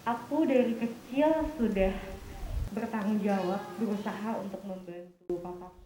Aku dari kecil sudah bertanggung jawab, berusaha untuk membantu papaku.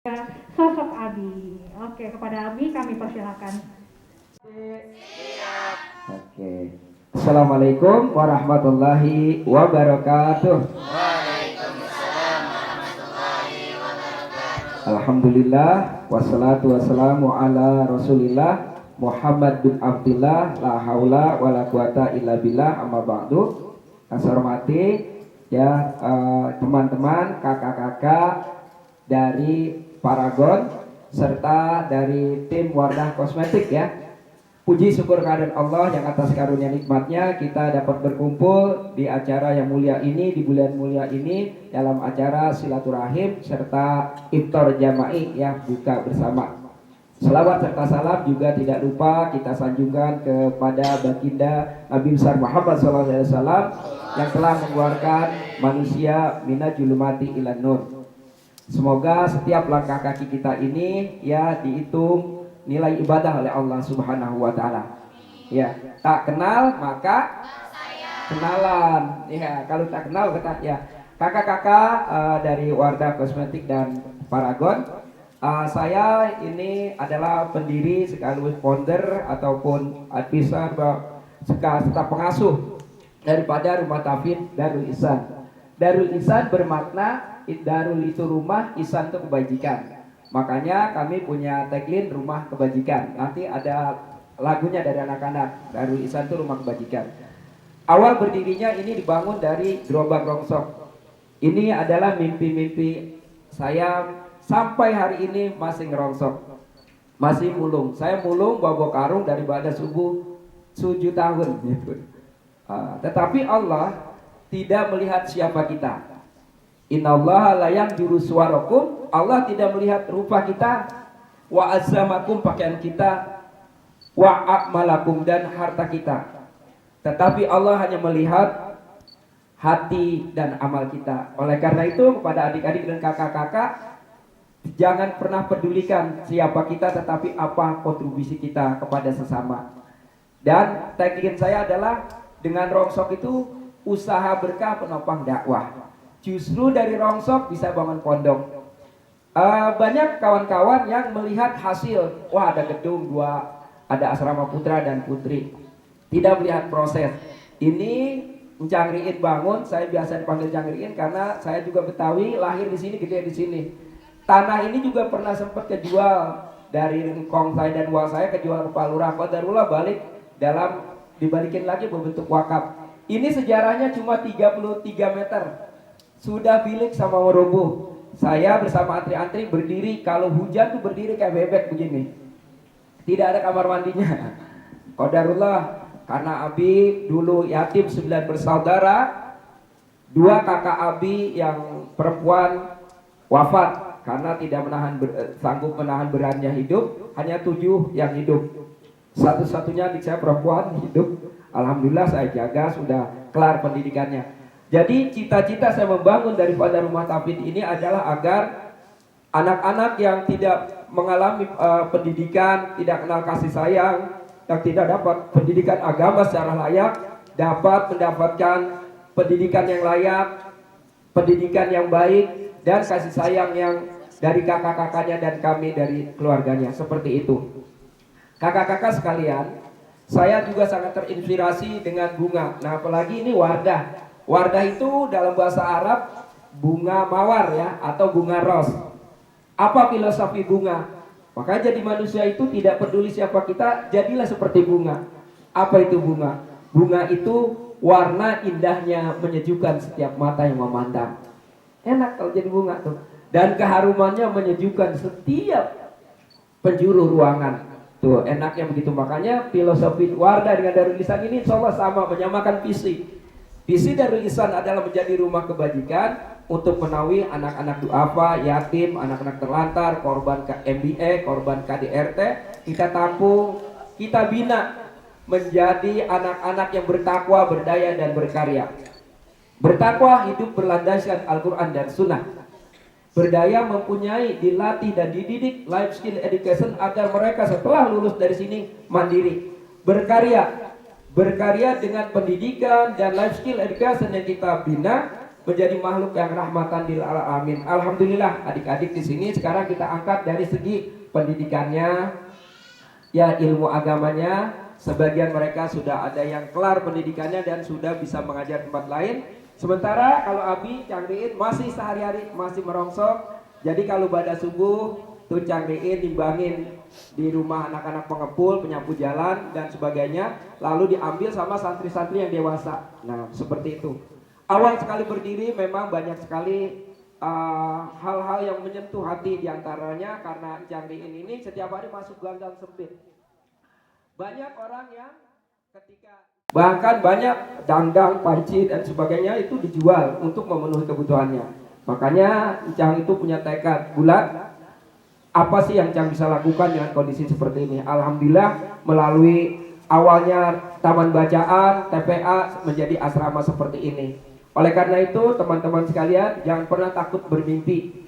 Ya, sosok Abi. Oke, kepada Abi kami persilakan. Oke. Assalamualaikum warahmatullahi wabarakatuh. Alhamdulillah wassalatu wassalamu ala Rasulillah Muhammad bin Abdullah la haula wala quwata illa billah amma ba'du. Saya hormati ya teman-teman, kakak-kakak dari Paragon serta dari tim Wardah Kosmetik ya. Puji syukur kehadirat Allah yang atas karunia nikmatnya kita dapat berkumpul di acara yang mulia ini, di bulan mulia ini, dalam acara silaturahim serta iftar jama'i ya, buka bersama. Selawat serta salam juga tidak lupa kita sanjungkan kepada baginda Nabi besar Muhammad SAW yang telah mengeluarkan manusia minajulumati ilan nur. Semoga setiap langkah kaki kita ini ya dihitung nilai ibadah oleh Allah Subhanahu wa taala. Ya, tak kenal maka kenalan. Ya, kalau tak kenal kata ya. Kakak-kakak dari Wardah Kosmetik dan Paragon, saya ini adalah pendiri sekaligus founder ataupun advisor serta pengasuh daripada Rumah Tafid Darul Ihsan. Darul Ihsan bermakna Darul itu rumah, Ihsan itu kebajikan. Makanya kami punya tagline rumah kebajikan. Nanti ada lagunya dari anak-anak. Darul Ihsan itu rumah kebajikan. Awal berdirinya ini dibangun dari gerobak rongsok. Ini adalah mimpi-mimpi saya sampai hari ini masih ngerongsok. Masih mulung. Saya mulung bawa karung dari pada subuh 7 tahun gitu. Tetapi Allah tidak melihat siapa kita. Innallaha la yanzuru suwarakum. Allah tidak melihat rupa kita, wa azamakum pakaian kita, wa a'malakum dan harta kita. Tetapi Allah hanya melihat hati dan amal kita. Oleh karena itu kepada adik-adik dan kakak-kakak, jangan pernah pedulikan siapa kita, tetapi apa kontribusi kita kepada sesama. Dan tagline saya adalah dengan rongsok itu usaha berkah penopang dakwah. Justru dari rongsok bisa bangun pondok. Banyak kawan-kawan yang melihat hasil, wah ada gedung dua, ada asrama putra dan putri, tidak melihat proses. Ini Cangriin bangun, saya biasa dipanggil Cangriin karena saya juga Betawi, lahir di sini, gede di sini. Tanah ini juga pernah sempat kejual dari Kong saya dan Wah saya kejual ke Pak Lurah. Qadarullah balik dalam dibalikin lagi berbentuk wakaf. Ini sejarahnya cuma 33 meter. Sudah bilik sama merubuh. Saya bersama antri-antri berdiri, kalau hujan tuh berdiri kayak bebek begini. Tidak ada kamar mandinya. Qadarullah, karena Abi dulu yatim 9 bersaudara, 2 kakak Abi yang perempuan wafat karena tidak sanggup menahan berannya hidup, hanya 7 yang hidup. Satu-satunya adik saya perempuan hidup. Alhamdulillah saya jaga, sudah kelar pendidikannya. Jadi cita-cita saya membangun daripada Rumah Tafid ini adalah agar anak-anak yang tidak mengalami pendidikan, tidak kenal kasih sayang, yang tidak dapat pendidikan agama secara layak, dapat mendapatkan pendidikan yang layak, pendidikan yang baik, dan kasih sayang yang dari kakak-kakaknya dan kami dari keluarganya. Seperti itu. Kakak-kakak sekalian, saya juga sangat terinspirasi dengan bunga. Nah apalagi ini Wardah. Wardah itu dalam bahasa Arab bunga mawar ya, atau bunga ros. Apa filosofi bunga? Maka jadi manusia itu tidak peduli siapa kita, jadilah seperti bunga. Apa itu bunga? Bunga itu warna indahnya menyejukkan setiap mata yang memandang. Enak kalau jadi bunga tuh. Dan keharumannya menyejukkan setiap penjuru ruangan. Tuh enaknya begitu. Makanya filosofi Wardah dengan Darul Ihsan ini insya Allah sama, menyamakan visi. Visi Darul Ihsan adalah menjadi rumah kebajikan untuk menaungi anak-anak duafa, yatim, anak-anak terlantar, korban MBA, korban KDRT. Kita tampung, kita bina menjadi anak-anak yang bertakwa, berdaya, dan berkarya. Bertakwa hidup berlandaskan Al-Quran dan Sunnah. Berdaya mempunyai, dilatih dan dididik life skill education agar mereka setelah lulus dari sini mandiri. Berkarya dengan pendidikan dan life skill education yang kita bina menjadi makhluk yang rahmatan lil alamin. Alhamdulillah adik-adik di sini sekarang kita angkat dari segi pendidikannya, ya ilmu agamanya. Sebagian mereka sudah ada yang kelar pendidikannya dan sudah bisa mengajar tempat lain. Sementara kalau Abi, Cangriin masih sehari-hari masih merongsok. Jadi kalau pada subuh tuh Cangriin nimbangin di rumah anak-anak pengepul, penyapu jalan dan sebagainya, lalu diambil sama santri-santri yang dewasa. Nah seperti itu. Awal sekali berdiri memang banyak sekali hal-hal yang menyentuh hati, diantaranya karena Cangriin ini setiap hari masuk gang-gang sempit. Banyak orang yang ketika bahkan banyak dangdang, panci dan sebagainya itu dijual untuk memenuhi kebutuhannya. Makanya Icang itu punya tekad bulat, apa sih yang Icang bisa lakukan dengan kondisi seperti ini. Alhamdulillah melalui awalnya taman bacaan, TPA menjadi asrama seperti ini. Oleh karena itu teman-teman sekalian jangan pernah takut bermimpi.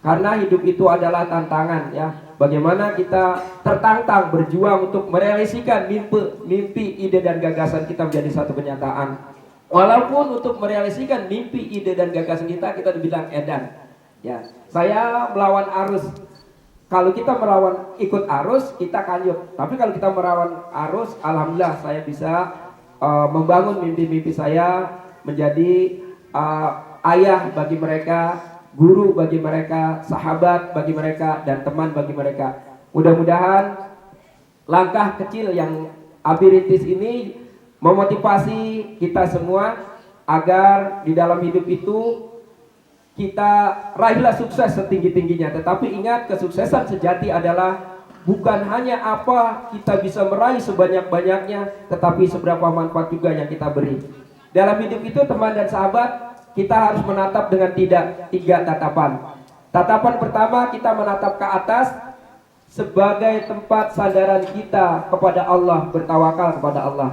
Karena hidup itu adalah tantangan ya. Bagaimana kita tertantang berjuang untuk merealisasikan mimpi, ide dan gagasan kita menjadi satu kenyataan. Walaupun untuk merealisasikan mimpi, ide dan gagasan kita dibilang edan. Ya, saya melawan arus. Kalau kita melawan ikut arus, kita kanyut. Tapi kalau kita melawan arus, alhamdulillah saya bisa membangun mimpi-mimpi saya menjadi ayah bagi mereka, guru bagi mereka, sahabat bagi mereka, dan teman bagi mereka. Mudah-mudahan langkah kecil yang Abi rintis ini memotivasi kita semua agar di dalam hidup itu kita raihlah sukses setinggi-tingginya. Tetapi ingat, kesuksesan sejati adalah bukan hanya apa kita bisa meraih sebanyak-banyaknya, tetapi seberapa manfaat juga yang kita beri. Dalam hidup itu teman dan sahabat, kita harus menatap dengan tiga tatapan. Tatapan pertama, kita menatap ke atas sebagai tempat sandaran kita kepada Allah, bertawakal kepada Allah.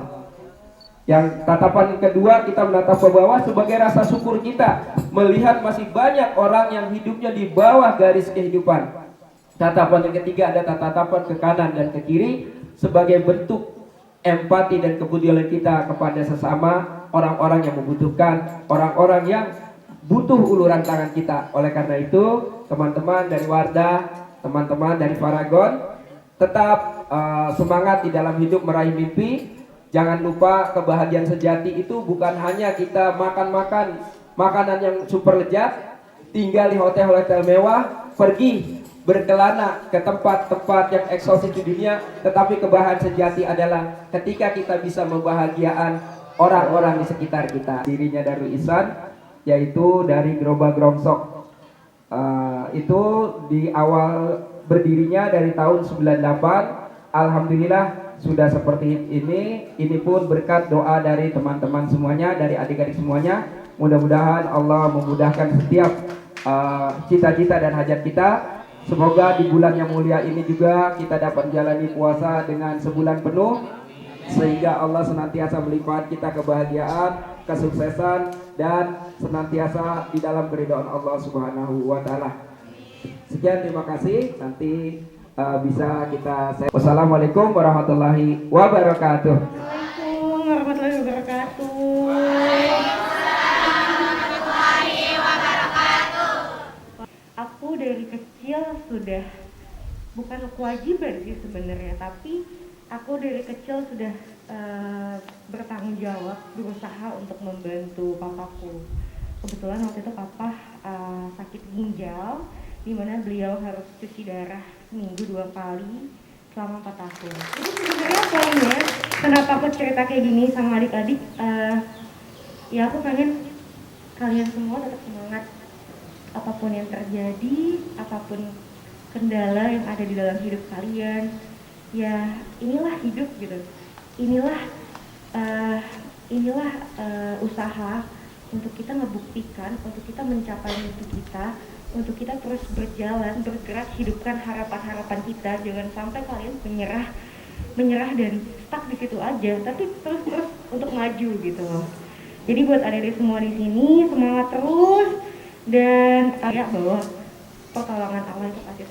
Yang tatapan kedua, kita menatap ke bawah sebagai rasa syukur kita melihat masih banyak orang yang hidupnya di bawah garis kehidupan. Tatapan yang ketiga ada tatapan ke kanan dan ke kiri sebagai bentuk empati dan kepedulian kita kepada sesama orang-orang yang membutuhkan, orang-orang yang butuh uluran tangan kita. Oleh karena itu, teman-teman dari Wardah, teman-teman dari Faragon, tetap semangat di dalam hidup meraih mimpi. Jangan lupa kebahagiaan sejati itu bukan hanya kita makan-makan makanan yang super lezat, tinggal di hotel-hotel mewah, pergi berkelana ke tempat-tempat yang eksotis di dunia, tetapi kebahagiaan sejati adalah ketika kita bisa membahagiakan orang-orang di sekitar kita. Dirinya Darul Ihsan, yaitu dari Gerobak Grongsok. Itu di awal berdirinya dari tahun 98. Alhamdulillah sudah seperti ini. Ini pun berkat doa dari teman-teman semuanya, dari adik-adik semuanya. Mudah-mudahan Allah memudahkan setiap cita-cita dan hajat kita. Semoga di bulan yang mulia ini juga kita dapat menjalani puasa dengan sebulan penuh, sehingga Allah senantiasa melimpahkan kita kebahagiaan, kesuksesan, dan senantiasa di dalam keridhaan Allah Subhanahu wa Ta'ala. Sekian, terima kasih. Nanti bisa kita. Wassalamualaikum warahmatullahi wabarakatuh. Waalaikumsalam warahmatullahi wabarakatuh. Aku dari kecil sudah, bukan kewajiban sih sebenarnya, tapi aku dari kecil sudah bertanggung jawab, berusaha untuk membantu papaku. Kebetulan waktu itu papa sakit ginjal, di mana beliau harus cuci darah seminggu 2 kali selama 4 tahun. Jadi sebenarnya poinnya, kenapa aku cerita kayak gini sama adik-adik, ya aku pengen kalian semua tetap semangat. Apapun yang terjadi, apapun kendala yang ada di dalam hidup kalian, ya inilah hidup gitu. Inilah usaha untuk kita ngebuktikan, untuk kita mencapai mimpi kita, untuk kita terus berjalan, bergerak, hidupkan harapan-harapan kita. Jangan sampai kalian menyerah dan stuck di situ aja, tapi terus untuk maju gitu loh. Jadi buat adik-adik semua di sini, semangat terus dan ya bahwa pertolongan Allah itu pasti